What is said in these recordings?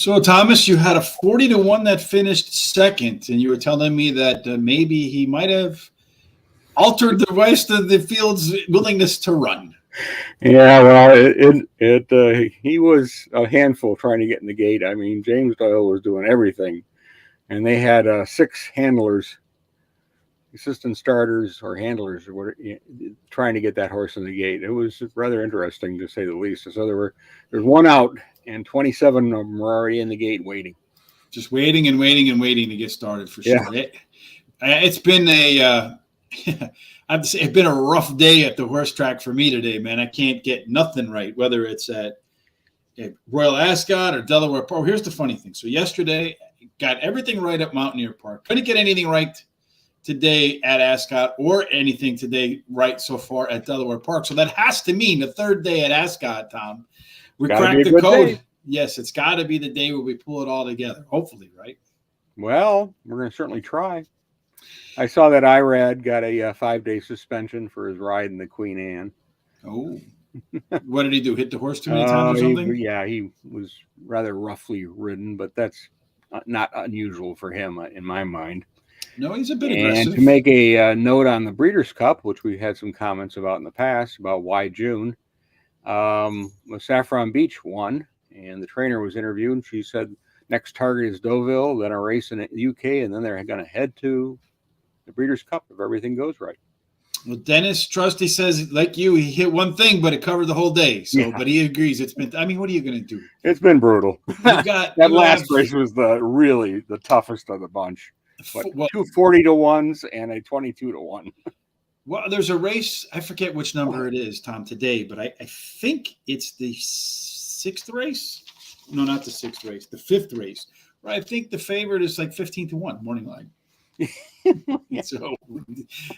So, Thomas, you had a 40-1 that finished second, and you were telling me that maybe he might have altered the rest of the field's willingness to run. Yeah, well, he was a handful trying to get in the gate. I mean, James Doyle was doing everything, and they had 6 handlers, assistant starters or handlers, or whatever, trying to get that horse in the gate. It was rather interesting to say the least. So there's one out, and 27 of them were already in the gate waiting. Just waiting and waiting and waiting to get started for Yeah. sure. It's been a I have to say it's been a rough day at the horse track for me today, man. I can't get nothing right, whether it's at Royal Ascot or Delaware Park. Here's the funny thing. So yesterday, got everything right at Mountaineer Park. Couldn't get anything right today at Ascot or anything today right so far at Delaware Park. So that has to mean the third day at Ascot, Tom. We cracked the code. Day. Yes, it's got to be the day where we pull it all together. Hopefully, right? Well, we're going to certainly try. I saw that Irad got a 5-day suspension for his ride in the Queen Anne. Oh, what did he do? Hit the horse too many times or something? He was rather roughly ridden, but that's not unusual for him in my mind. No, he's a bit aggressive. And to make a note on the Breeders' Cup, which we had some comments about in the past about why June, Saffron Beach won, and the trainer was interviewed, and she said next target is Deauville, then a race in the UK, and then they're going to head to the Breeders' Cup if everything goes right. Well, Dennis Trusty says, like you, he hit one thing, but it covered the whole day. So, yeah. But he agrees. It's been. I mean, what are you going to do? It's been brutal. That last race was really the toughest of the bunch. But 2 40-1s and a 22-1. Well, there's a race. I forget which number it is, Tom, today, but I think it's the 6th race. No, not the 6th race. The 5th race. Where I think the favorite is like 15-1 morning line. So,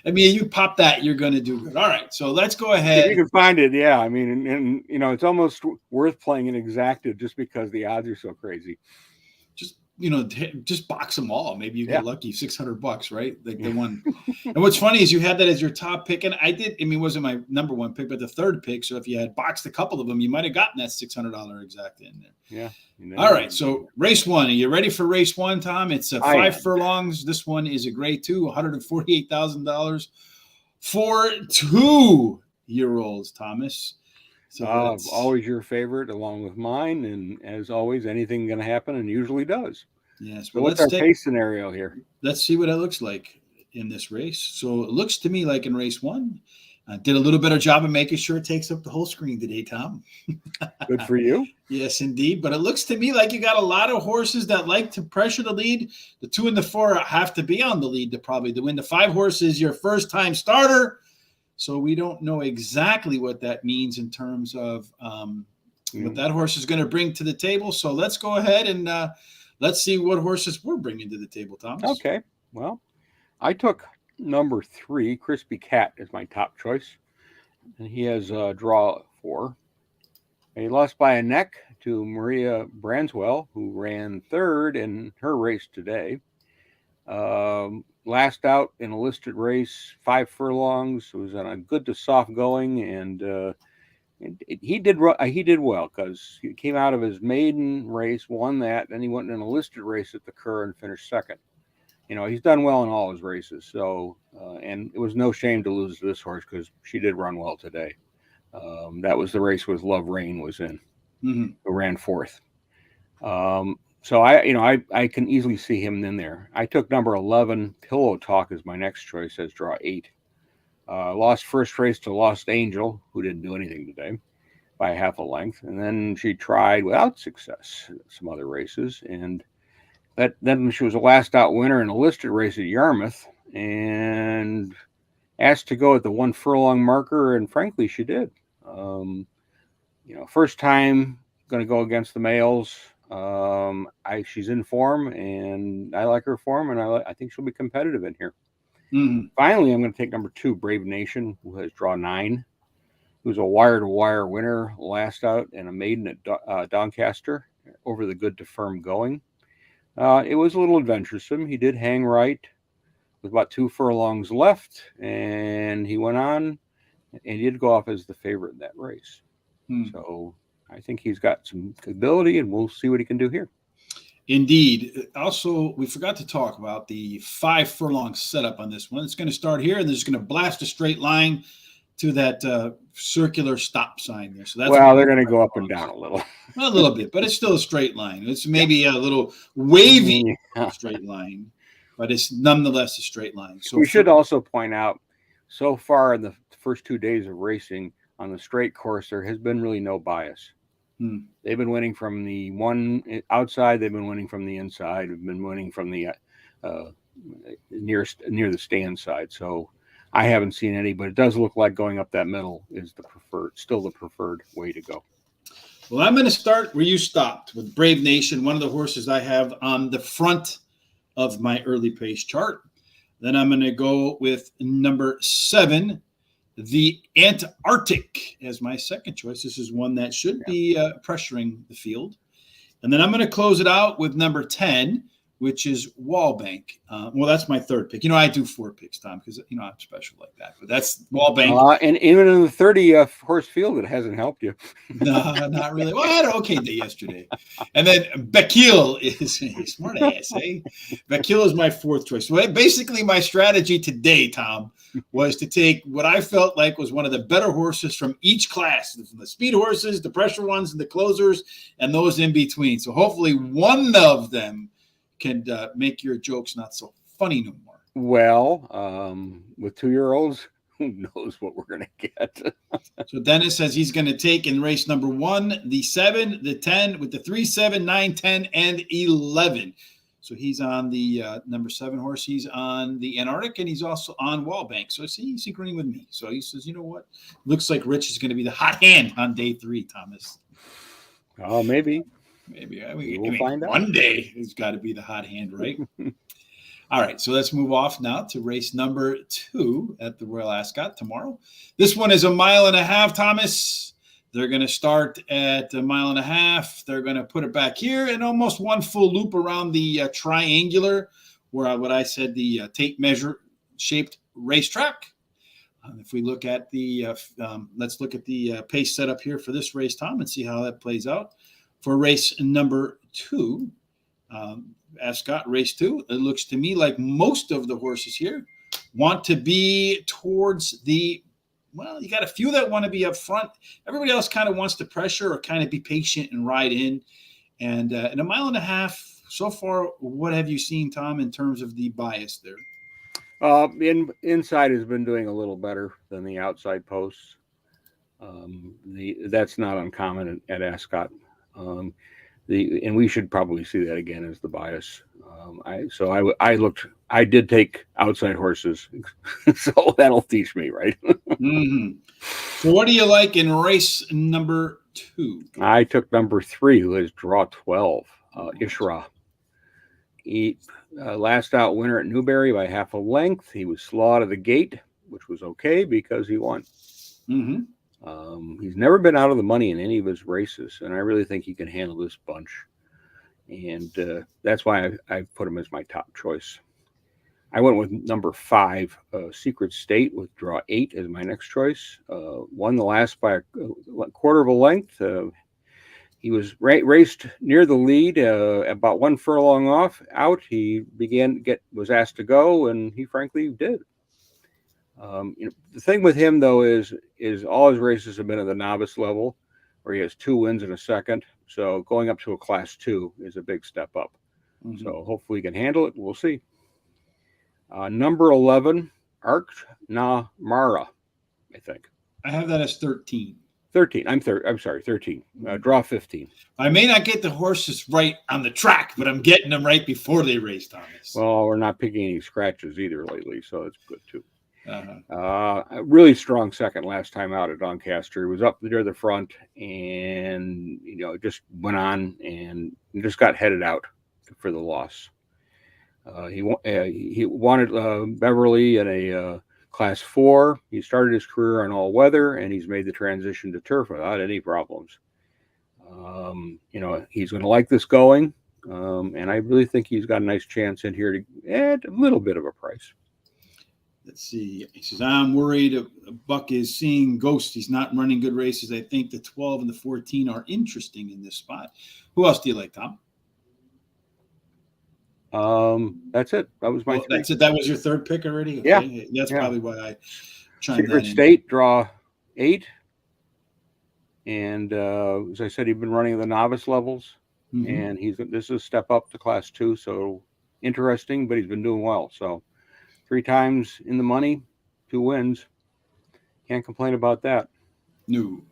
I mean, you pop that, you're going to do good. All right, so let's go ahead. If you can find it, yeah. I mean, and you know, it's almost worth playing an exacted just because the odds are so crazy. Just box them all. Maybe you get lucky, $600, right? Like the one. And what's funny is you had that as your top pick, and I did. I mean, it wasn't my number one pick, but the third pick. So if you had boxed a couple of them, you might have gotten that $600 exact in there. Yeah. All right. So race 1. Are you ready for race 1, Tom? It's 5 furlongs. This one is a grade 2, $148,000 for 2-year-olds, Thomas. So always your favorite, along with mine, and as always, anything going to happen, and usually does. Yes. So what's our pace scenario here? Let's see what it looks like in this race. So it looks to me like in race 1, did a little better job of making sure it takes up the whole screen today, Tom. Good for you. Yes, indeed. But it looks to me like you got a lot of horses that like to pressure the lead. The 2 and the 4 have to be on the lead to win. The 5 horse is your first-time starter. So we don't know exactly what that means in terms of what that horse is going to bring to the table. So let's go ahead and let's see what horses we're bringing to the table, Thomas. Okay. Well, I took number 3, Crispy Cat, as my top choice. And he has draw 4. And he lost by a neck to Maria Branswell, who ran 3rd in her race today. Last out in a listed race, 5 furlongs. It was on a good to soft going, and he did well because he came out of his maiden race, won that, then he went in a listed race at the Kerr and finished 2nd. You know, he's done well in all his races. So, and it was no shame to lose to this horse because she did run well today. That was the race with Love Rain was in, who ran 4th. So I can easily see him in there. I took number 11, Pillow Talk, as my next choice as draw 8. Lost first race to Lost Angel, who didn't do anything today, by half a length. And then she tried without success some other races. And then she was a last out winner in a listed race at Yarmouth and asked to go at the 1 furlong marker. And frankly, she did. First time going to go against the males. She's in form, and I like her form, and I think she'll be competitive in here. Finally, I'm going to take number 2, Brave Nation, who has draw 9, who's a wire-to-wire winner last out and a maiden at Doncaster over the good to firm going. It was a little adventuresome. He did hang right with about 2 furlongs left, and he went on, and he did go off as the favorite in that race. So I think he's got some ability, and we'll see what he can do here. Indeed. Also, we forgot to talk about the 5 furlong setup on this one. It's going to start here, and they're just going to blast a straight line to that circular stop sign there. So that's Well, they're going to go up and down a little. a little bit, but it's still a straight line. It's maybe a little wavy Yeah. straight line, but it's nonetheless a straight line. So We should also point out, so far in the first 2 days of racing on the straight course, there has been really no bias. They've been winning from the one outside. They've been winning from the inside. They've been winning from the near the stand side. So I haven't seen any, but it does look like going up that middle is still the preferred way to go. Well, I'm going to start where you stopped with Brave Nation, one of the horses I have on the front of my early pace chart. Then I'm going to go with number 7, the Antarctic, as my second choice. This is one that should be pressuring the field. And then I'm going to close it out with number 10, which is Wallbank. Well, that's my third pick. I do 4 picks, Tom, because, I'm special like that. But that's Wallbank. And even in the 30 horse field, it hasn't helped you. No, not really. Well, I had an okay day yesterday. And then Bekil is smart ass, eh? Bekil is my 4th choice. So basically, my strategy today, Tom, was to take what I felt like was one of the better horses from each class, from the speed horses, the pressure ones, and the closers, and those in between. So hopefully one of them can make your jokes not so funny no more. Well, with 2-year-olds, who knows what we're going to get. So Dennis says he's going to take in race number 1, the 7, the 10, with the 3, 7, 9, 10, and 11. So he's on the number 7 horse. He's on the Antarctic, and he's also on Wallbank. So he's agreeing with me. So he says, you know what? Looks like Rich is going to be the hot hand on day 3, Thomas. Oh, maybe. Maybe. We'll find out. One day it's got to be the hot hand, right? All right, so let's move off now to race number 2 at the Royal Ascot tomorrow. This one is 1.5 miles, Thomas. They're going to start at 1.5 miles. They're going to put it back here and almost one full loop around the triangular, where what I said, the tape measure shaped racetrack. If we look at the, let's look at the pace setup here for this race, Tom, and see how that plays out. For race number 2, Ascot race 2, it looks to me like most of the horses here want to be towards the, well, you got a few that want to be up front. Everybody else kind of wants to pressure or kind of be patient and ride in. And in 1.5 miles, so far, what have you seen, Tom, in terms of the bias there? Inside has been doing a little better than the outside posts. That's not uncommon at Ascot. And we should probably see that again as the bias. I did take outside horses, so that'll teach me, right? Mm-hmm. So what do you like in race number 2? I took number 3, who is draw 12, Ishra. He last out winner at Newbury by half a length. He was slow out of the gate, which was okay because he won. Mm-hmm. He's never been out of the money in any of his races, and I really think he can handle this bunch. And that's why I put him as my top choice. I went with number 5, Secret State, with draw 8 as my next choice. Won the last by a quarter of a length. He was raced near the lead, about 1 furlong out. He was asked to go, and he frankly did. The thing with him, though, is all his races have been at the novice level, where he has 2 wins and a second. So going up to a class 2 is a big step up. Mm-hmm. So hopefully he can handle it. We'll see. Number 11, Arch Na Mara, I think. I have that as 13. 13. I'm sorry, 13. Draw 15. I may not get the horses right on the track, but I'm getting them right before they race, Thomas. Well, we're not picking any scratches either lately, so it's good too. A really strong second last time out at Doncaster. He was up near the front and just went on and just got headed out for the loss. He wanted Beverly in a class 4. He started his career on all weather, and he's made the transition to turf without any problems. He's going to like this going, and I really think he's got a nice chance in here to add a little bit of a price. Let's see. He says, I'm worried Buck is seeing ghosts. He's not running good races. I think the 12 and the 14 are interesting in this spot. Who else do you like, Tom? That's it. That was my Well, three. that's it. That was your third pick already? Yeah. Okay. That's Yeah. probably why I chimed Secret that in. State, draw 8. And as I said, he'd been running the novice levels, and this is a step up to class 2. So interesting, but he's been doing well. So 3 times in the money, 2 wins. Can't complain about that. No.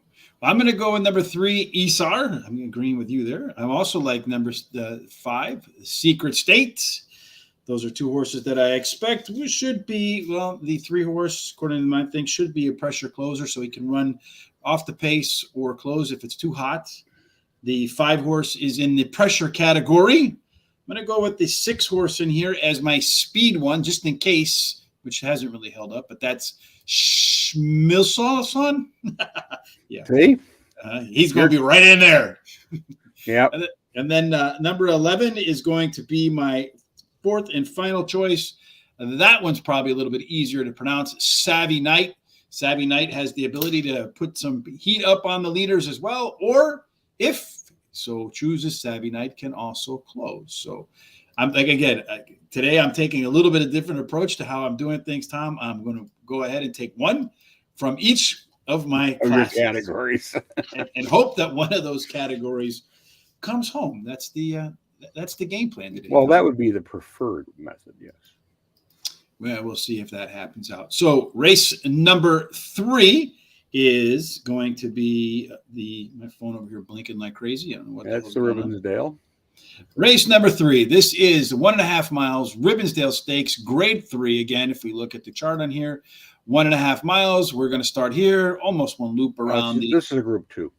I'm going to go with number 3, Isar. I'm agreeing with you there. I also like number 5, Secret State. Those are 2 horses that I expect should be, well, the 3 horse, according to my thing, should be a pressure closer so he can run off the pace or close if it's too hot. The 5 horse is in the pressure category. I'm going to go with the 6 horse in here as my speed one, just in case, which hasn't really held up, but that's Schmilson. Yeah. See? He's going to be right in there. Yeah. And then number 11 is going to be my 4th and final choice. That one's probably a little bit easier to pronounce. Savvy Knight. Savvy Knight has the ability to put some heat up on the leaders as well, or if so chooses, Savvy Knight can also close. So I'm like, again, today I'm taking a little bit of different approach to how I'm doing things, Tom. I'm going to go ahead and take one from each of my classes, categories and hope that one of those categories comes home. That's the game plan today. Well, that would be the preferred method, yes. Well, we'll see if that happens out. So race number 3 is going to be my phone over here blinking like crazy. I don't know what that's the Ribbonsdale. Race number 3. This is 1.5 miles, Ribbonsdale Stakes, grade 3. Again, if we look at the chart on here, 1.5 miles. We're going to start here, almost one loop around. This is a group 2.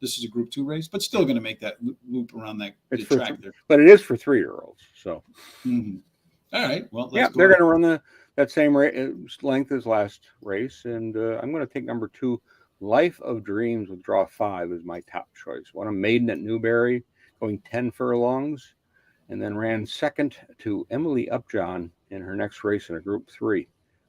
This is a group 2 race, but still going to make that loop around that track there. But it is for 3-year-olds. So, all right. Well, they're going to run that same length as last race, and I'm going to take number 2, Life of Dreams, with draw 5 as my top choice. Won a maiden at Newbury, going 10 furlongs, and then ran second to Emily Upjohn in her next race in a Group 3,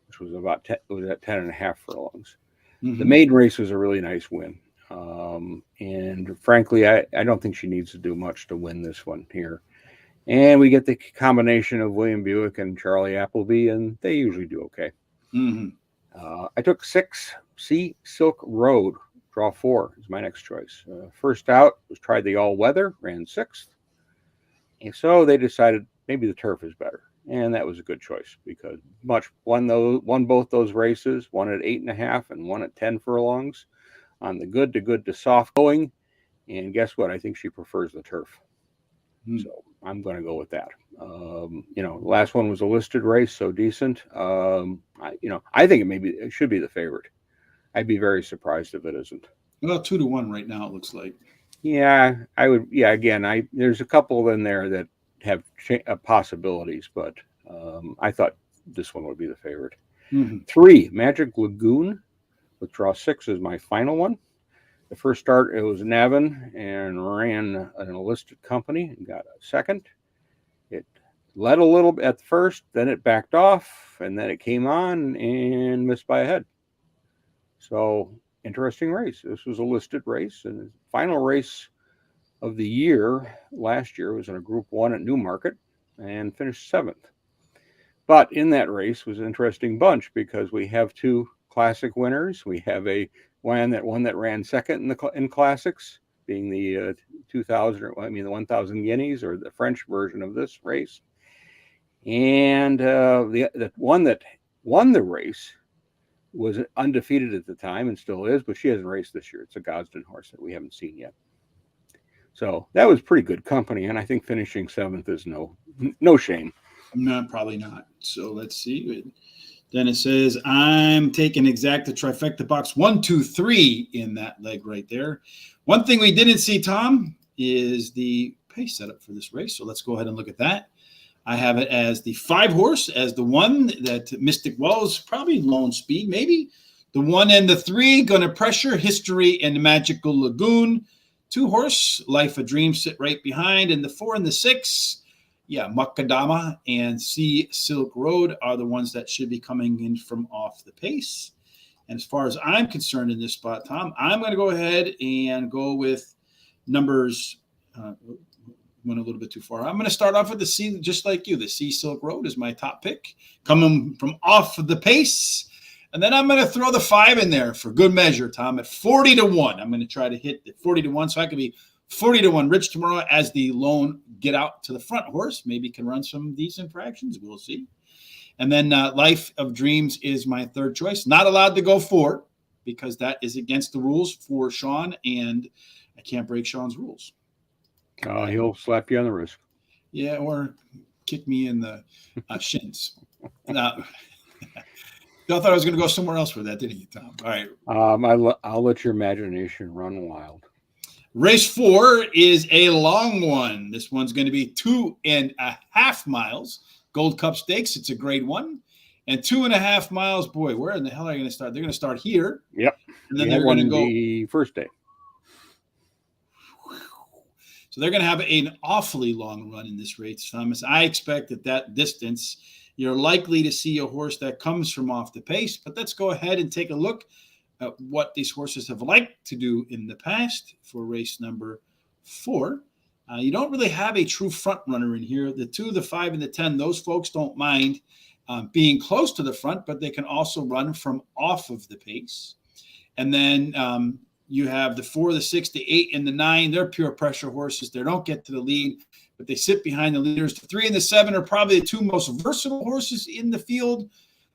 which was about at 10.5 furlongs. The maiden race was a really nice win. And frankly, I don't think she needs to do much to win this one here. And we get the combination of William Buick and Charlie Appleby, and they usually do okay. I took 6, Sea Silk Road, draw 4 is my next choice. First out was tried the all-weather, ran 6th. And so they decided maybe the turf is better. And that was a good choice because won both those races, one at 8.5 and one at 10 furlongs on the good to soft going. And guess what? I think she prefers the turf. So I'm going to go with that. The last one was a listed race, so decent. I think it should be the favorite. I'd be very surprised if it isn't. Well, 2-1 right now, it looks like. Yeah, I would. Yeah, again, there's a couple in there that have possibilities, but I thought this one would be the favorite. 3, Magic Lagoon, with draw 6 is my final one. The first start, it was Navin and ran an enlisted company and got a second. It led a little bit at first, then it backed off, and then it came on and missed by a head. So, interesting race. This was a listed race, and the final race of the year last year was in a Group 1 at Newmarket and finished 7th. But in that race was an interesting bunch because we have 2 classic winners. We have one that ran second in classics, being the 1,000 guineas, or the French version of this race. And the one that won the race was undefeated at the time and still is, but she hasn't raced this year. It's a Gosden horse that we haven't seen yet. So that was pretty good company, and I think finishing 7th is no shame. No, probably not. So let's see. Then it says I'm taking exacta trifecta box 1, 2, 3 in that leg right there. One thing we didn't see, Tom, is the pace setup for this race. So let's go ahead and look at that. I have it as the 5 horse, as the 1 that Mystic Wells, probably lone speed, maybe. The 1 and the 3 going to pressure History and Magical Lagoon. 2 horse, Life of Dreams sit right behind, and the 4 and the 6. Yeah, Makadama and Sea Silk Road are the ones that should be coming in from off the pace. And as far as I'm concerned in this spot, Tom, I'm going to go ahead and go with numbers went a little bit too far. I'm going to start off with the C, just like you. The Sea Silk Road is my top pick, coming from off of the pace. And then I'm going to throw the 5 in there for good measure, Tom, at 40-1. I'm going to try to hit the 40-1, so I could be 40-1 rich tomorrow as the lone get out to the front horse. Maybe can run some decent fractions. We'll see. And then Life of Dreams is my third choice. Not allowed to go 4 because that is against the rules for Sean, and I can't break Sean's rules. He'll slap you on the wrist. Yeah, or kick me in the shins. Y'all thought I was going to go somewhere else with that, didn't you, Tom? All right. I'll let your imagination run wild. Race 4 is a long one. This one's going to be 2.5 miles. Gold Cup Stakes. It's a grade 1. And 2.5 miles. Boy, where in the hell are you going to start? They're going to start here. Yep. And then they're going to go the first day. So they're going to have an awfully long run in this race, Thomas. I expect at that distance, you're likely to see a horse that comes from off the pace. But let's go ahead and take a look at what these horses have liked to do in the past for race number 4. You don't really have a true front runner in here. The 2, the 5, and the 10, those folks don't mind being close to the front, but they can also run from off of the pace. And then you have the 4, the 6, the 8, and the 9. They're pure pressure horses. They don't get to the lead, but they sit behind the leaders. The 3 and the 7 are probably the 2 most versatile horses in the field,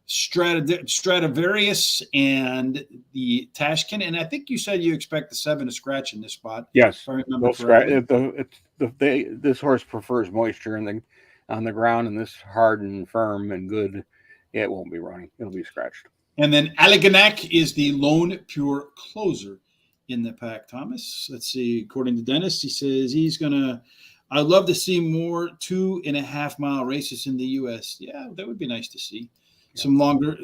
Stradivarius and the Tashkin. And I think you said you expect the 7 to scratch in this spot. Yes. If I remember correctly. This horse prefers moisture on the ground, and this hard and firm and good, it won't be running. It'll be scratched. And then Alliganak is the lone pure closer in the pack, Thomas. Let's see. According to Dennis, he says I'd love to see more 2.5 mile races in the U.S. Yeah, that would be nice to see. Yeah. Some longer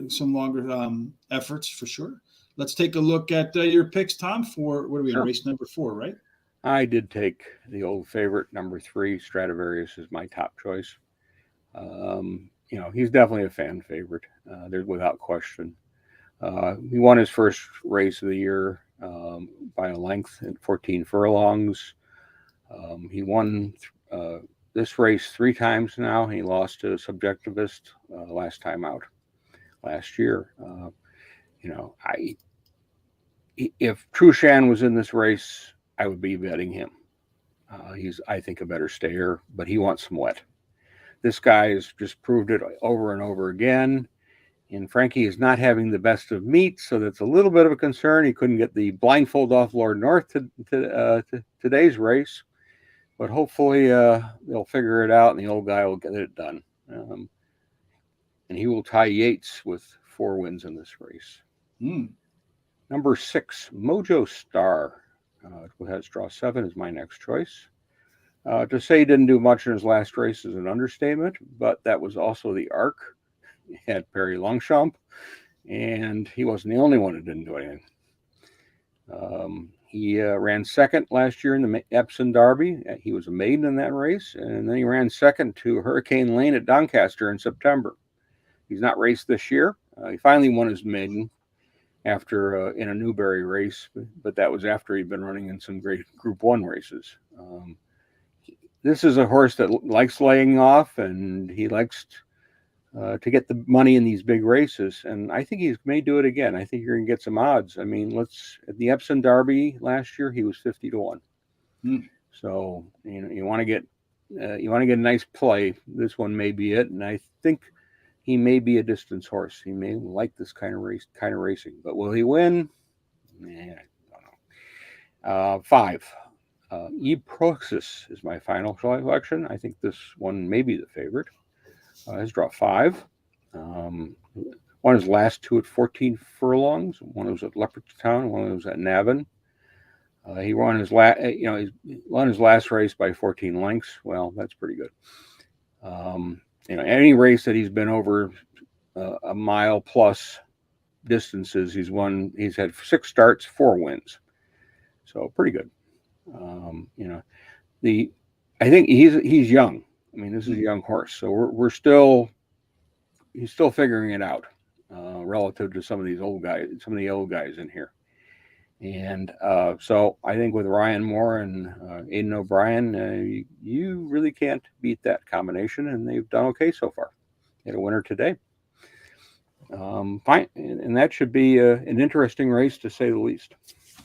efforts for sure. Let's take a look at your picks, Tom, for what are we in race number 4, right? I did take the old favorite, number 3, Stradivarius is my top choice. He's definitely a fan favorite. There's without question. He won his first race of the year by a length at 14 furlongs. He won this race 3 times now. He lost to a subjectivist last time out last year. If Trushan was in this race, I would be betting him. He's, I think, a better stayer, but he wants some wet. This guy has just proved it over and over again. And Frankie is not having the best of meat, so that's a little bit of a concern. He couldn't get the blindfold off Lord North to today's race, but hopefully they'll figure it out, and the old guy will get it done. And he will tie Yates with 4 wins in this race. Number 6, Mojo Star. Has draw 7 is my next choice. To say he didn't do much in his last race is an understatement, but that was also the arc. He had Perry Longchamp, and he wasn't the only one who didn't do anything. He ran second last year in the Epsom Derby. He was a maiden in that race, and then he ran second to Hurricane Lane at Doncaster in September. He's not raced this year. He finally won his maiden after in a Newberry race, but that was after he'd been running in some great Group 1 races. This is a horse that likes laying off, and he likes to get the money in these big races, and I think he may do it again. I think you're going to get some odds. I mean, at the Epsom Derby last year, he was 50-1. So you want to get a nice play. This one may be it, and I think he may be a distance horse. He may like this kind of racing, but will he win? I don't know. 5. Eproxis is my final selection. I think this one may be the favorite. His draw 5. Won his last 2 at 14 furlongs. One was at Leopardstown. One was at Navan. He won his last race by 14 lengths. Well, that's pretty good. Any race that he's been over a mile plus distances, he's won. He's had 6 starts, 4 wins. So pretty good. I think he's young. I mean, this is a young horse, so he's still figuring it out relative to some of the old guys in here. And so I think with Ryan Moore and Aiden O'Brien, you really can't beat that combination, and they've done okay so far. They had a winner today. Fine, and that should be an interesting race to say the least.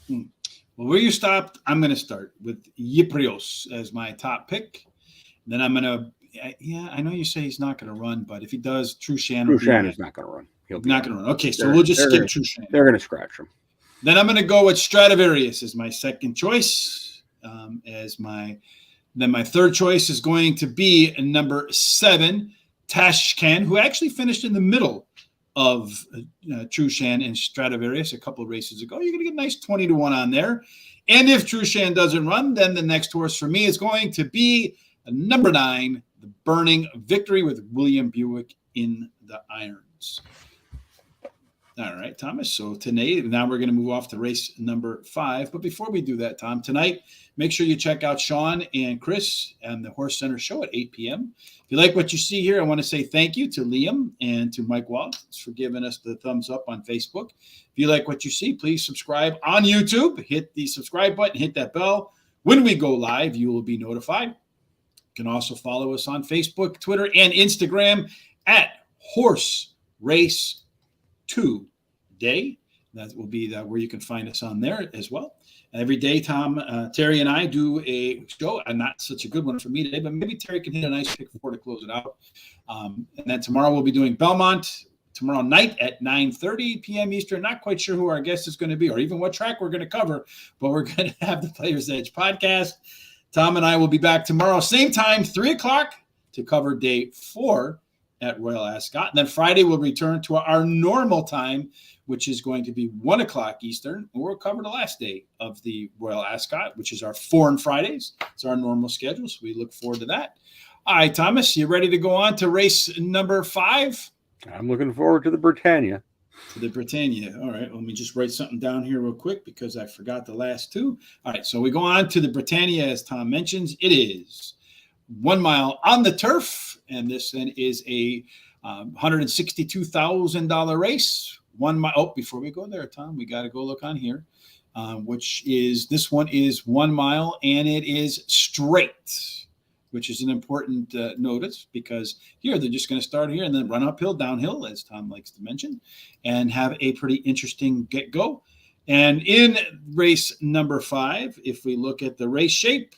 Well, where you stopped, I'm going to start with Yiprios as my top pick. Then I'm going to, I know you say he's not going to run, but if he does, Trushan is not going to run. He's not going to run. Okay, so we'll just skip Trushan. They're going to scratch him. Then I'm going to go with Stradivarius as my second choice. Then my third choice is going to be number 7, Tashkent, who actually finished in the middle of Trushan and Stradivarius a couple of races ago. You're going to get a nice 20-1 on there. And if Trushan doesn't run, then the next horse for me is going to be number 9, the Burning Victory with William Buick in the irons. All right, Thomas. So tonight, now we're going to move off to race number 5. But before we do that, Tom, tonight, make sure you check out Sean and Chris and the Horse Center show at 8 p.m. If you like what you see here, I want to say thank you to Liam and to Mike Wallace for giving us the thumbs up on Facebook. If you like what you see, please subscribe on YouTube. Hit the subscribe button, hit that bell. When we go live, you will be notified. You can also follow us on Facebook, Twitter, and Instagram at Horse Race Today. That will be where you can find us on there as well. Every day, Tom, Terry, and I do a show. Not such a good one for me today, but maybe Terry can hit a nice pick 4 to close it out. And then tomorrow we'll be doing Belmont tomorrow night at 9:30 p.m. Eastern. Not quite sure who our guest is going to be or even what track we're going to cover, but we're going to have the Players Edge podcast. Tom and I will be back tomorrow, same time, 3 o'clock, to cover day 4 at Royal Ascot. And then Friday we'll return to our normal time, which is going to be 1 o'clock Eastern. We'll cover the last day of the Royal Ascot, which is our Foreign Fridays. It's our normal schedule, so we look forward to that. All right, Thomas, you ready to go on to race number 5? I'm looking forward to the Britannia. To the Britannia. All right, let me just write something down here real quick because I forgot the last 2. All right, so we go on to the Britannia, as Tom mentions. It is 1 mile on the turf, and this then is a $162,000 race. 1 mile. Oh, before we go there, Tom, we got to go look on here, this one is 1 mile, and it is straight, which is an important notice because here they're just going to start here and then run uphill, downhill, as Tom likes to mention, and have a pretty interesting get-go. And in race number 5, if we look at the race shape,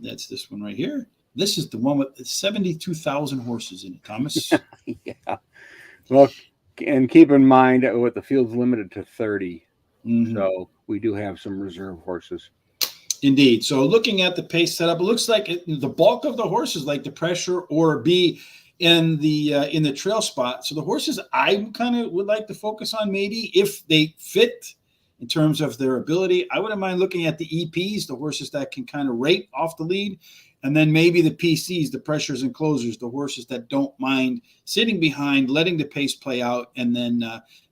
that's this one right here. This is the one with 72,000 horses in it, Thomas. Yeah. Well, and keep in mind what the field's limited to 30. Mm-hmm. So we do have some reserve horses. Indeed. So looking at the pace setup, it looks like the bulk of the horses like to pressure or be in the trail spot. So the horses I kind of would like to focus on, maybe if they fit in terms of their ability. I wouldn't mind looking at the EPs, the horses that can kind of rate off the lead, and then maybe the PCs, the pressures and closers, the horses that don't mind sitting behind, letting the pace play out, and then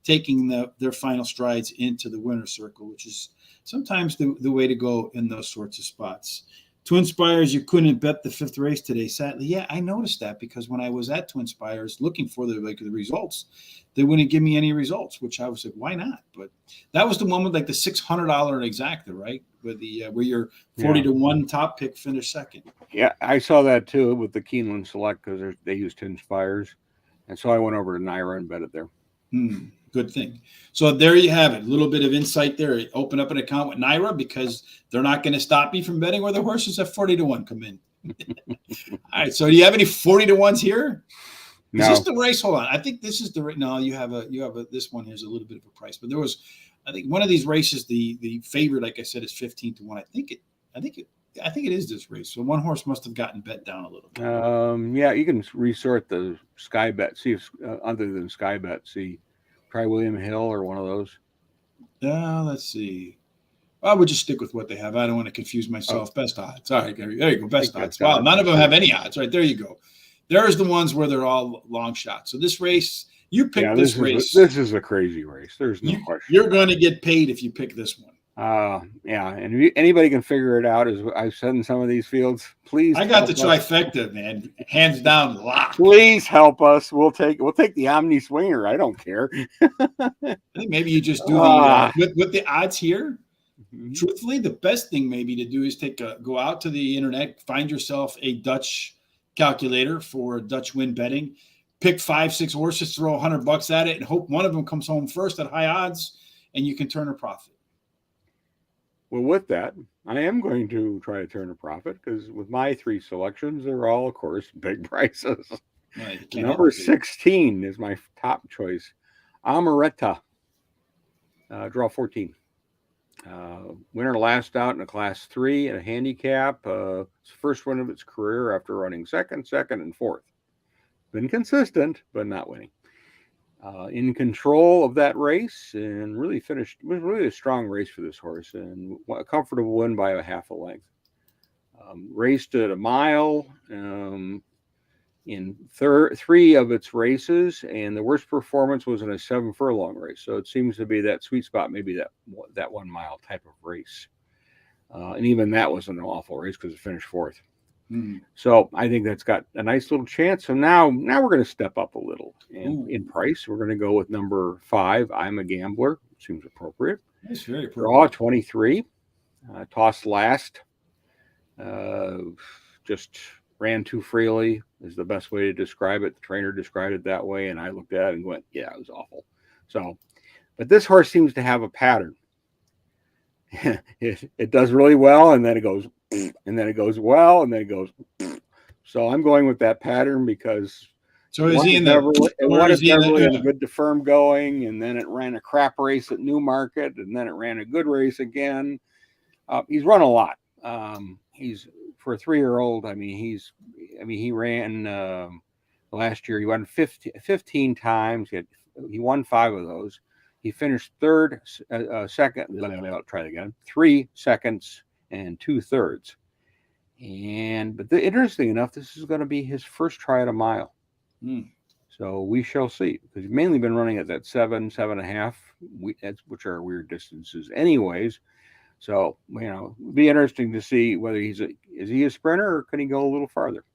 taking their final strides into the winner's circle, which is sometimes the way to go in those sorts of spots. Twin Spires, you couldn't bet the 5th race today, sadly. Yeah, I noticed that because when I was at Twin Spires looking for the results, they wouldn't give me any results, which I was like, why not? But that was the one with like the $600 exacta, right? With the where your 40-1 top pick finished second. Yeah, I saw that too with the Keeneland Select because they use Twin Spires, and so I went over to Naira and bet it there. Good thing. So there you have it. A little bit of insight there. Open up an account with Naira because they're not going to stop you from betting where the horses at 40-1 come in. All right. So do you have any 40-1s here? No. Is this the race? Hold on. I think this is the right. No, you have this one here's a little bit of a price, but there was, I think one of these races, the favorite, like I said, is 15-1. I think it is this race. So one horse must have gotten bet down a little bit. Yeah, you can resort the Sky Bet. See if other than Sky Bet, try William Hill or one of those. Let's see. I would just stick with what they have. I don't want to confuse myself. Oh. Best odds. All right, there you go. Best odds. Wow, none of them have any odds. Right, there you go. There's the ones where they're all long shots. So this race, you pick this race. This is a crazy race. There's no question. You're going to get paid if you pick this one. Yeah, and if anybody can figure it out, as I've said in some of these fields, please. I got the trifecta, man. Hands down, lock. Please help us. We'll take the Omni Swinger. I don't care. I think maybe you just do the with the odds here. Mm-hmm. Truthfully, the best thing maybe to do is go out to the internet, find yourself a Dutch calculator for Dutch win betting, pick 5-6 horses, throw $100 at it, and hope one of them comes home first at high odds, and you can turn a profit. Well, with that, I am going to try to turn a profit because with my 3 selections, they're all, of course, big prices. Right, number 16 is my top choice, Amaretta, draw 14. Winner last out in a class 3 at a handicap. It's the first one of its career after running second, and fourth. Been consistent, but not winning. In control of that race and really it was really a strong race for this horse and a comfortable win by a half a length. Raced at a mile in 3 of its races, and the worst performance was in a 7 furlong race. So it seems to be that sweet spot, maybe that 1 mile type of race. And even that wasn't an awful race because it finished 4th. So I think that's got a nice little chance. So now we're going to step up a little in price. We're going to go with number 5. I'm a Gambler. Seems appropriate. That's very appropriate. Draw 23. Toss last. Just ran too freely is the best way to describe it. The trainer described it that way, and I looked at it and went, "Yeah, it was awful." So, but this horse seems to have a pattern. It does really well, and then it goes, and then it goes well, and then it goes. So I'm going with that pattern because. So is he in the? One is Beverly and a good to firm going, and then it ran a crap race at Newmarket, and then it ran a good race again. He's run a lot. He's for a 3-year-old. He ran last year. He won 15 times. He won 5 of those. He finished 3rd, second. I'll try it again. 3 seconds and 2 thirds. But interesting enough, this is going to be his first try at a mile. So we shall see. Because he's mainly been running at that 7.5, which are weird distances, anyways. So it'll be interesting to see whether is he a sprinter or can he go a little farther.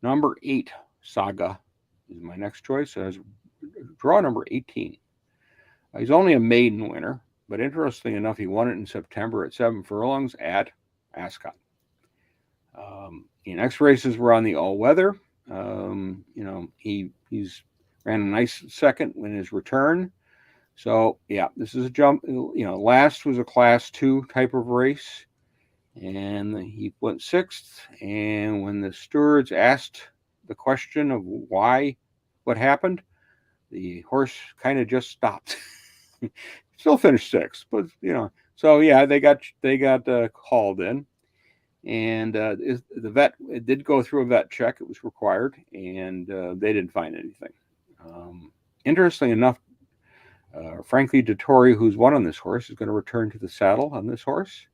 Number 8, Saga, is my next choice. As draw number 18. He's only a maiden winner, but interesting enough, he won it in September at 7 furlongs at Ascot. In X races were on the all-weather. He's ran a nice second in his return. So yeah, this is a jump. Last was a class 2 type of race, and he went 6th. And when the stewards asked the question of what happened, the horse kind of just stopped. Still finished 6th, but so yeah, they got called in, and the vet, it did go through a vet check. It was required, and they didn't find anything. Interestingly enough, Frankie Dettori, who's won on this horse, is going to return to the saddle on this horse,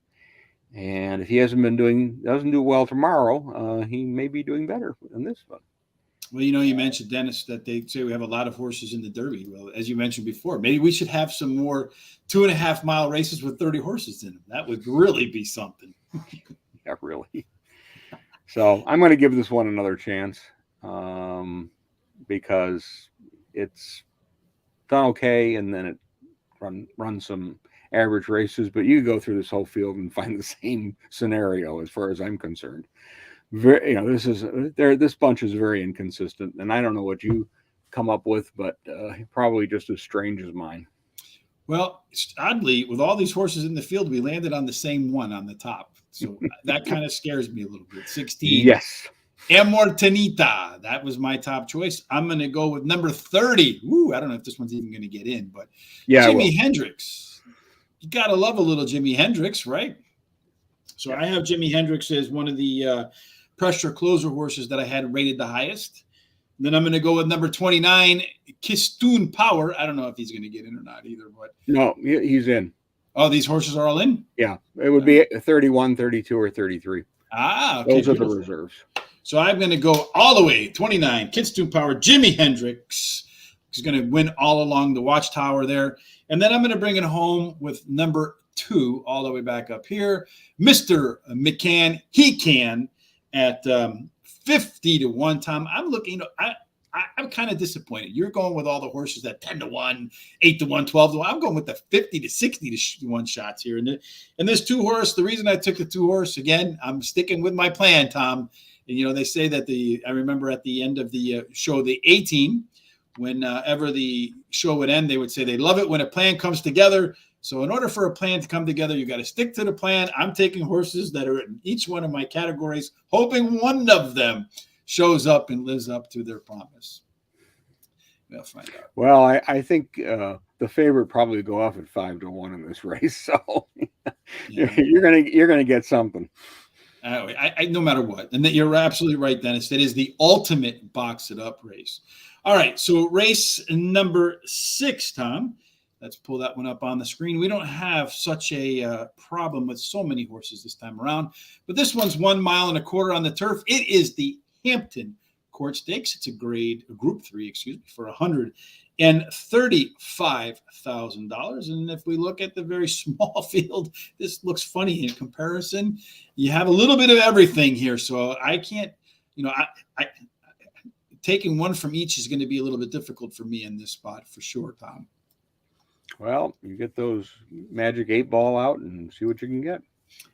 and if he doesn't do well tomorrow, he may be doing better than this one. Well, you mentioned, Dennis, that they say we have a lot of horses in the Derby. Well, as you mentioned before, maybe we should have some more 2.5 mile races with 30 horses in them. That would really be something. Yeah, really. So I'm going to give this one another chance because it's done okay, and then it run some average races. But you go through this whole field and find the same scenario as far as I'm concerned. This bunch is very inconsistent, and I don't know what you come up with, but probably just as strange as mine. Well, oddly, with all these horses in the field, we landed on the same one on the top, so that kind of scares me a little bit. 16. Yes. Amortenita. That was my top choice. I'm going to go with number 30. Ooh, I don't know if this one's even going to get in, but yeah, Jimi Hendrix. You got to love a little Jimi Hendrix, right? So I have Jimi Hendrix as one of the pressure closer horses that I had rated the highest. And then I'm going to go with number 29, Kistoon Power. I don't know if he's going to get in or not either. But no, he's in. Oh, these horses are all in? Yeah. It would be 31, 32, or 33. Okay. Those are the reserves. So I'm going to go all the way, 29, Kistoon Power, Jimi Hendrix, He's going to win all along the watchtower there. And then I'm going to bring it home with number 2 all the way back up here. Mr. McCann, he can at 50 to 1, Tom. I'm looking, I'm kind of disappointed. You're going with all the horses at 10 to 1, 8 to 1, 12 to 1. I'm going with the 50 to 60 to 1 shots here. And this 2 horse, the reason I took the 2 horse, again, I'm sticking with my plan, Tom. And, they say that I remember at the end of the show, the A team, whenever the show would end, they would say they love it when a plan comes together. So in order for a plan to come together, you got to stick to the plan. I'm taking horses that are in each one of my categories, hoping one of them shows up and lives up to their promise. We'll find out. Well, I think the favorite probably go off at 5 to 1 in this race. So you're gonna get something. I no matter what. And you're absolutely right, Dennis. That is the ultimate box it up race. All right. So race number 6, Tom. Let's pull that one up on the screen. We don't have such a problem with so many horses this time around, but this one's 1 mile and a quarter on the turf. It is the Hampton Court Stakes. It's a Group 3, for $135,000. And if we look at the very small field, this looks funny in comparison. You have a little bit of everything here, so I can't, I taking one from each is going to be a little bit difficult for me in this spot for sure, Tom. Well, you get those magic 8-ball out and see what you can get.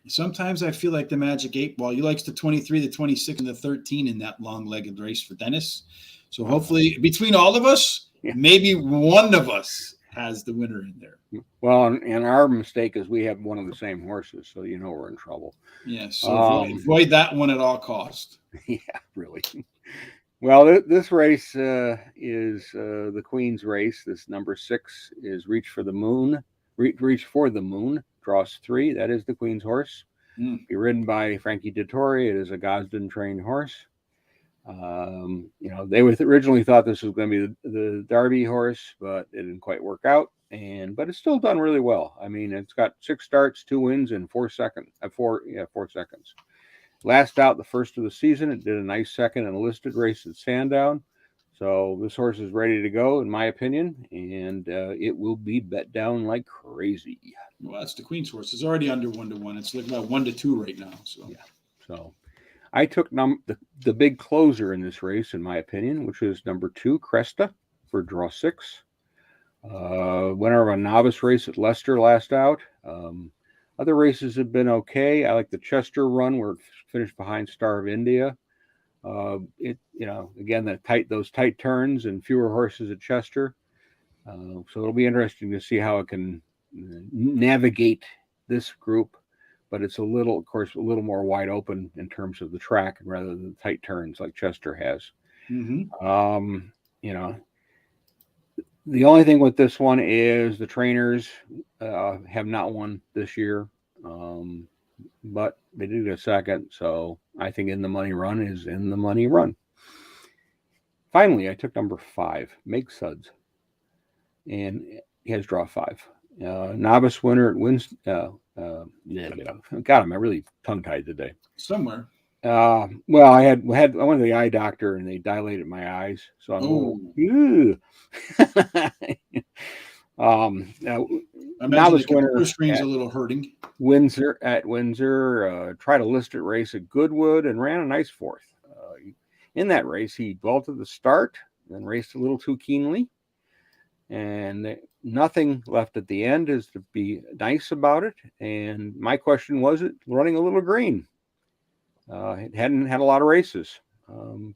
Sometimes I feel like the magic 8-ball. He likes the 23, the 26, and the 13 in that long-legged race for Dennis. So hopefully, between all of us, maybe one of us has the winner in there. Well, and our mistake is we have one of the same horses, so we're in trouble. Yeah, so avoid that one at all costs. Yeah, really. Well, this race is the Queen's race. This number 6 is Reach for the Moon. Reach for the Moon, draws 3. That is the Queen's horse. Be ridden by Frankie Dettori. It is a Gosden-trained horse. They originally thought this was going to be the Derby horse, but it didn't quite work out. But it's still done really well. I mean, it's got 6 starts, 2 wins, and 4 seconds. 4 seconds. Last out, the first of the season, it did a nice second in a listed race at Sandown. So this horse is ready to go, in my opinion, and it will be bet down like crazy. Well, that's the Queen's horse. It's already under 1 to 1. It's like about 1 to 2 right now. So yeah. So I took the big closer in this race, in my opinion, which is number 2, Cresta, for draw 6. Winner of a novice race at Leicester last out. Other races have been okay. I like the Chester run where it finished behind Star of India. Again, those tight turns and fewer horses at Chester. So it'll be interesting to see how it can navigate this group. But it's of course, a little more wide open in terms of the track rather than tight turns like Chester has. Mm-hmm. The only thing with this one is the trainers have not won this year, but they did get a second. So I think In the Money Run is In the Money Run. Finally, I took number 5, Make Suds, and he has draw 5. Novice winner at wins. God, I'm really tongue-tied today. Somewhere. Well, I went to the eye doctor and they dilated my eyes, so I'm novice winner screen's a little hurting. Windsor tried a listed race at Goodwood and ran a nice 4th. In that race, he dwelt at the start, then raced a little too keenly, and nothing left at the end is to be nice about it. And my question was, it running a little green. It hadn't had a lot of races,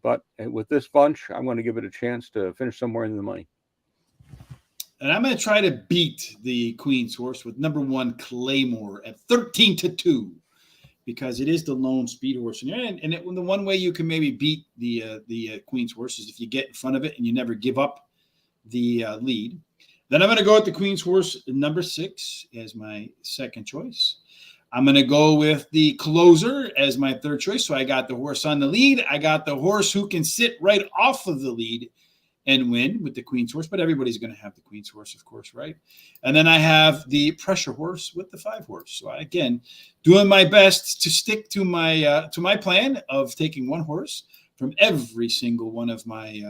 but with this bunch, I'm going to give it a chance to finish somewhere in the money. And I'm going to try to beat the Queen's horse with number 1, Claymore, at 13 to 2, because it is the lone speed horse. And the one way you can maybe beat the Queen's horse is if you get in front of it and you never give up the lead. Then I'm going to go with the Queen's horse, number 6, as my second choice. I'm going to go with the closer as my third choice. So I got the horse on the lead. I got the horse who can sit right off of the lead and win with the Queen's horse. But everybody's going to have the Queen's horse, of course, right? And then I have the pressure horse with the 5 horse. So again, doing my best to stick to my plan of taking one horse from every single one of my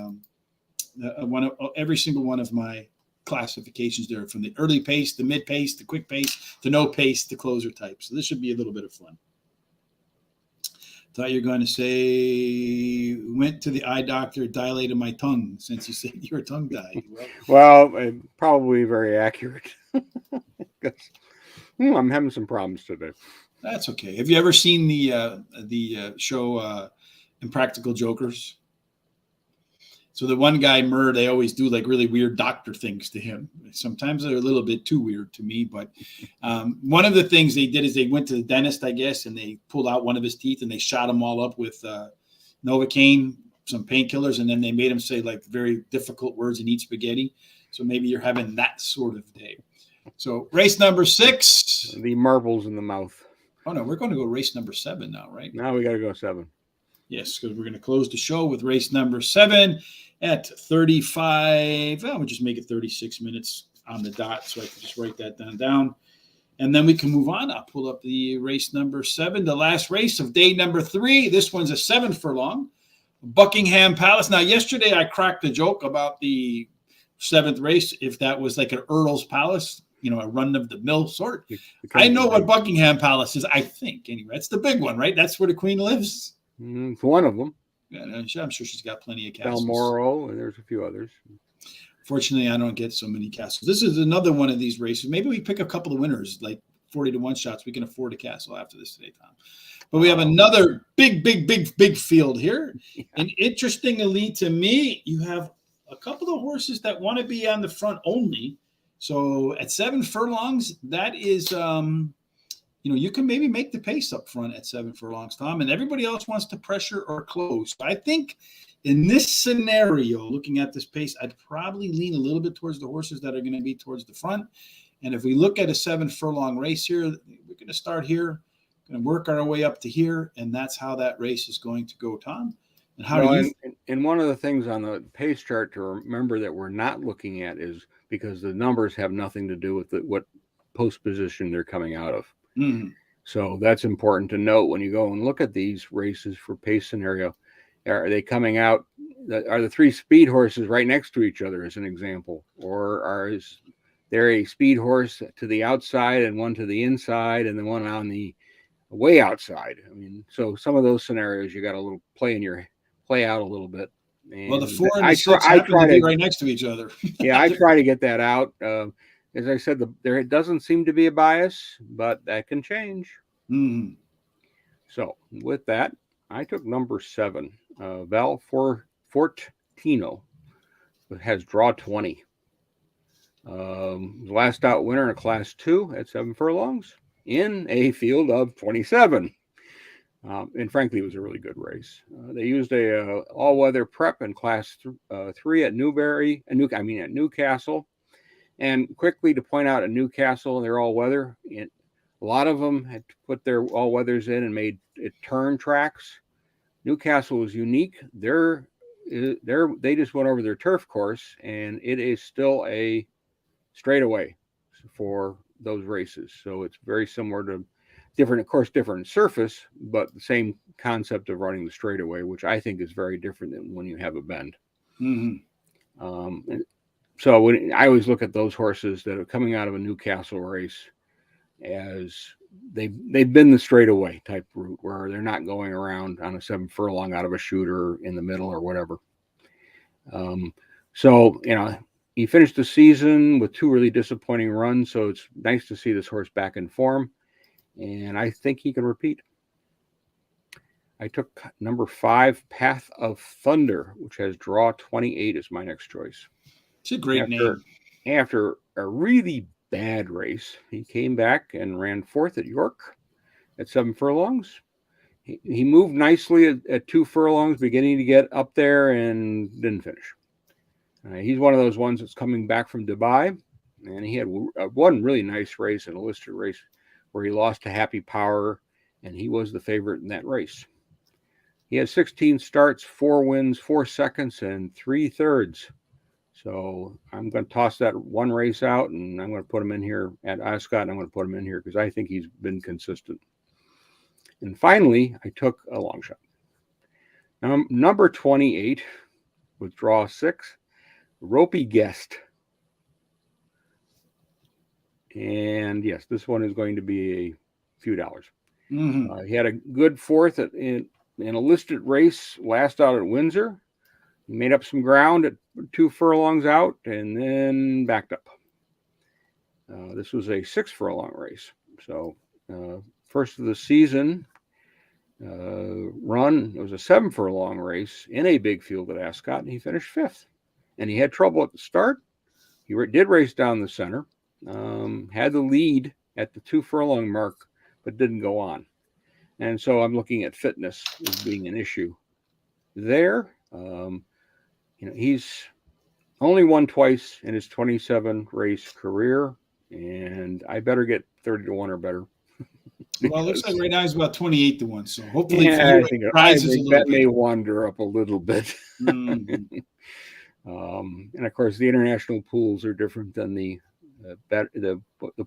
every single one of my classifications there, from the early pace, the mid pace, the quick pace, the no pace, the closer type. So this should be a little bit of fun. Thought you were going to say, went to the eye doctor, dilated my tongue, since you said your tongue died. Well, probably very accurate. I'm having some problems today. That's okay. Have you ever seen the show Impractical Jokers? So the one guy, Murr, they always do like really weird doctor things to him. Sometimes they're a little bit too weird to me. But one of the things they did is they went to the dentist, I guess, and they pulled out one of his teeth and they shot him all up with Novocaine, some painkillers, and then they made him say like very difficult words and eat spaghetti. So maybe you're having that sort of day. So race number 6. The marbles in the mouth. Oh, no, we're going to go race number 7 now, right? Now we got to go 7. Yes, because we're going to close the show with race number 7 at 35. Well, we'll just make it 36 minutes on the dot, so I can just write that down. And then we can move on. I'll pull up the race number 7, the last race of day number 3. This one's a 7 furlong, Buckingham Palace. Now, yesterday I cracked a joke about the 7th race, if that was like an Earl's Palace, a run-of-the-mill sort. I know what Buckingham Palace is, I think. Anyway, that's the big one, right? That's where the Queen lives. It's one of them. Yeah, I'm sure she's got plenty of castles. Balmoral, and there's a few others. Fortunately, I don't get so many castles. This is another one of these races. Maybe we pick a couple of winners, like 40-1 shots. We can afford a castle after this today, Tom. But we have another big field here. Yeah. And interestingly to me, you have a couple of horses that want to be on the front only. So at 7 furlongs, that is you can maybe make the pace up front at 7 furlongs, Tom, and everybody else wants to pressure or close. I think in this scenario, looking at this pace, I'd probably lean a little bit towards the horses that are going to be towards the front. And if we look at a 7 furlong race here, we're going to start here, going to work our way up to here, and that's how that race is going to go, Tom. And how do you? And one of the things on the pace chart to remember that we're not looking at is because the numbers have nothing to do with what post position they're coming out of. Mm-hmm. So that's important to note when you go and look at these races for pace scenario. Are they coming out? Are the 3 speed horses right next to each other, as an example, or is there a speed horse to the outside and one to the inside, and then one on the way outside? I mean, so some of those scenarios you got a little play out a little bit. And well, the 4 and the 6 happen to be right next to each other. Yeah, I try to get that out. As I said, there doesn't seem to be a bias, but that can change. Mm-hmm. So with that, I took number 7, Val Fortino. It has draw 20. Last out winner in a class 2 at 7 furlongs in a field of 27. And frankly, it was a really good race. They used a all-weather prep in class 3 at Newcastle. And quickly to point out, at Newcastle, they're all-weather. A lot of them had put their all-weathers in and made it turn tracks. Newcastle was unique. They just went over their turf course, and it is still a straightaway for those races. So it's very similar to different surface, but the same concept of running the straightaway, which I think is very different than when you have a bend. Mm-hmm. So I always look at those horses that are coming out of a Newcastle race as they've been the straightaway type route, where they're not going around on a 7 furlong out of a shooter in the middle or whatever. He finished the season with 2 really disappointing runs, so it's nice to see this horse back in form, and I think he can repeat. I took number 5, Path of Thunder, which has draw 28 as my next choice. It's a great name. After a really bad race, he came back and ran 4th at York at 7 furlongs. He moved nicely at 2 furlongs, beginning to get up there, and didn't finish. He's one of those ones that's coming back from Dubai, and he had one really nice race, an illustrated race, where he lost to Happy Power, and he was the favorite in that race. He had 16 starts, 4 wins, 4 seconds, and 3 thirds. So I'm going to toss that one race out, and I'm going to put him in here at Ascot, and I'm going to put him in here because I think he's been consistent. And finally, I took a long shot. Now, number 28 with draw 6 Ropey Guest. And yes, this one is going to be a few dollars. Mm-hmm. He had a good fourth in a listed race last out at Windsor. He made up some ground at 2 furlongs out and then backed up. This was a 6 furlong race. So first of the season run, it was a 7 furlong race in a big field at Ascot, and he finished 5th. And he had trouble at the start. He did race down the center, had the lead at the 2 furlong mark, but didn't go on. And so I'm looking at fitness as being an issue there. He's only won twice in his 27 race career, and I better get 30 to 1 or better. Well, it looks like right now he's about 28 to 1. So hopefully, I think that may wander up a little bit. Mm-hmm. And of course, the international pools are different than the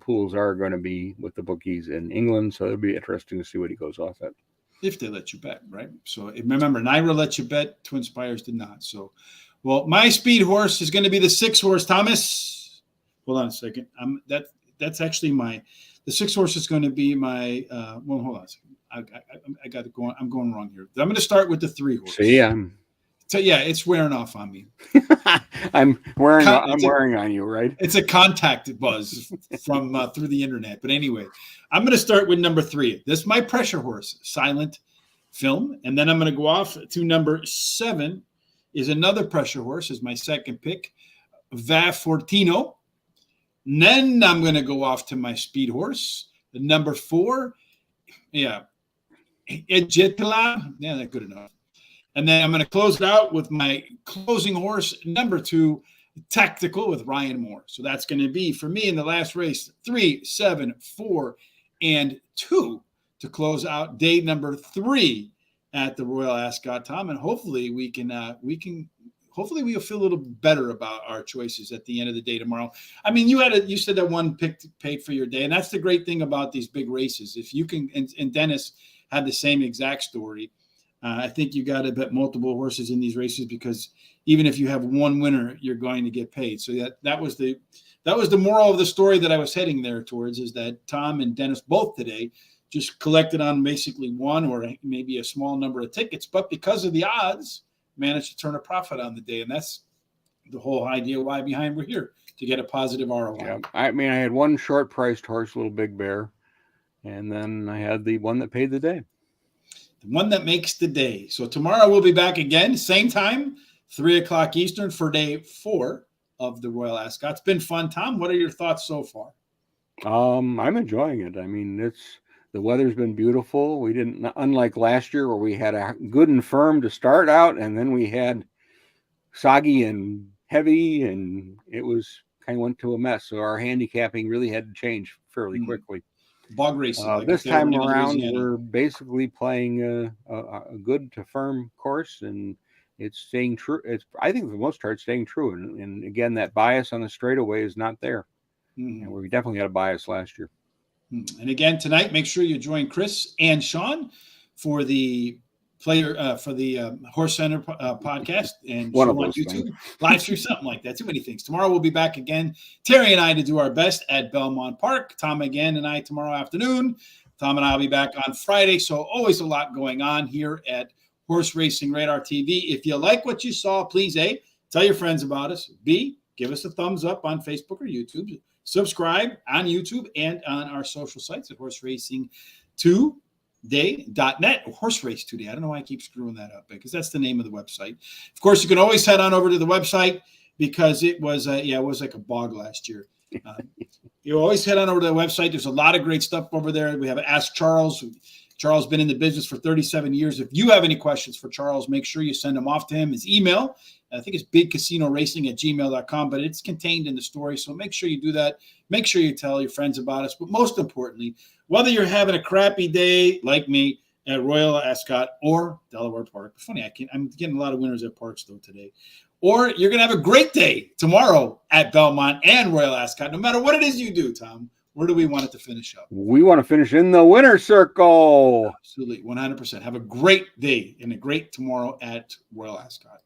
pools are going to be with the bookies in England. So it'll be interesting to see what he goes off at. If they let you bet, right? So remember, Naira let you bet, Twin Spires did not. So, well, my speed horse is going to be the 6 horse, Thomas. Hold on a second. That's actually the 6 horse is going to be my. Well, hold on a second. I got it going. I'm going wrong here. I'm going to start with the 3 horse. See, So yeah, it's wearing off on me. I'm wearing on you, right? It's a contact buzz from through the internet. But anyway, I'm going to start with number 3. This is my pressure horse, Silent Film, and then I'm going to go off to number 7. Is another pressure horse, is my second pick, Va Fortino. And then I'm going to go off to my speed horse, the number 4. Yeah, Ejetla. Yeah, that's good enough. And then I'm going to close it out with my closing horse, number 2, Tactical with Ryan Moore. So that's going to be, for me in the last race, 3, 7, 4, and 2 to close out day number 3 at the Royal Ascot, Tom. And hopefully hopefully we'll feel a little better about our choices at the end of the day tomorrow. I mean, you said that one pick paid for your day. And that's the great thing about these big races. If you can, and Dennis had the same exact story. I think you got to bet multiple horses in these races, because even if you have one winner, you're going to get paid. So that was the moral of the story that I was heading there towards, is that Tom and Dennis both today just collected on basically one or maybe a small number of tickets, but because of the odds, managed to turn a profit on the day. And that's the whole idea why behind we're here, to get a positive ROI. Yeah. I mean, I had one short priced horse, Little Big Bear, and then I had the one that paid the day. One that makes the day. So tomorrow we'll be back again, same time, 3:00 Eastern for day 4 of the Royal Ascot. It's been fun, Tom. What are your thoughts so far? I'm enjoying it. I mean, the weather's been beautiful. We didn't, unlike last year where we had a good and firm to start out, and then we had soggy and heavy, and it was kind of went to a mess. So our handicapping really had to change fairly quickly. Bog racing. This time around, we're basically playing a good to firm course, and it's staying true. I think for the most part, staying true. And again, that bias on the straightaway is not there. And we definitely had a bias last year. And again, tonight, make sure you join Chris and Sean for the Horse Center podcast and one show on YouTube, live stream, something like that. Too many things. Tomorrow we'll be back again, Terry and I, to do our best at Belmont Park. Tom again and I tomorrow afternoon. Tom and I will be back on Friday. So always a lot going on here at Horse Racing Radar TV. If you like what you saw, please A, tell your friends about us. B, give us a thumbs up on Facebook or YouTube. Subscribe on YouTube and on our social sites at Horse Racing 2. Day.net, Horse Race Today. I don't know why I keep screwing that up, because that's the name of the website. Of course, you can always head on over to the website, because it was like a bog last year. You always head on over to the website. There's a lot of great stuff over there. We have Ask Charles. Charles been in the business for 37 years. If you have any questions for Charles, make sure you send them off to him. His email, I think it's bigcasinoracing@gmail.com, but it's contained in the story. So make sure you do that. Make sure you tell your friends about us. But most importantly, whether you're having a crappy day like me at Royal Ascot or Delaware Park. Funny, I'm getting a lot of winners at parks though today. Or you're going to have a great day tomorrow at Belmont and Royal Ascot. No matter what it is you do, Tom, where do we want it to finish up? We want to finish in the winner's circle. Absolutely, 100%. Have a great day and a great tomorrow at Royal Ascot.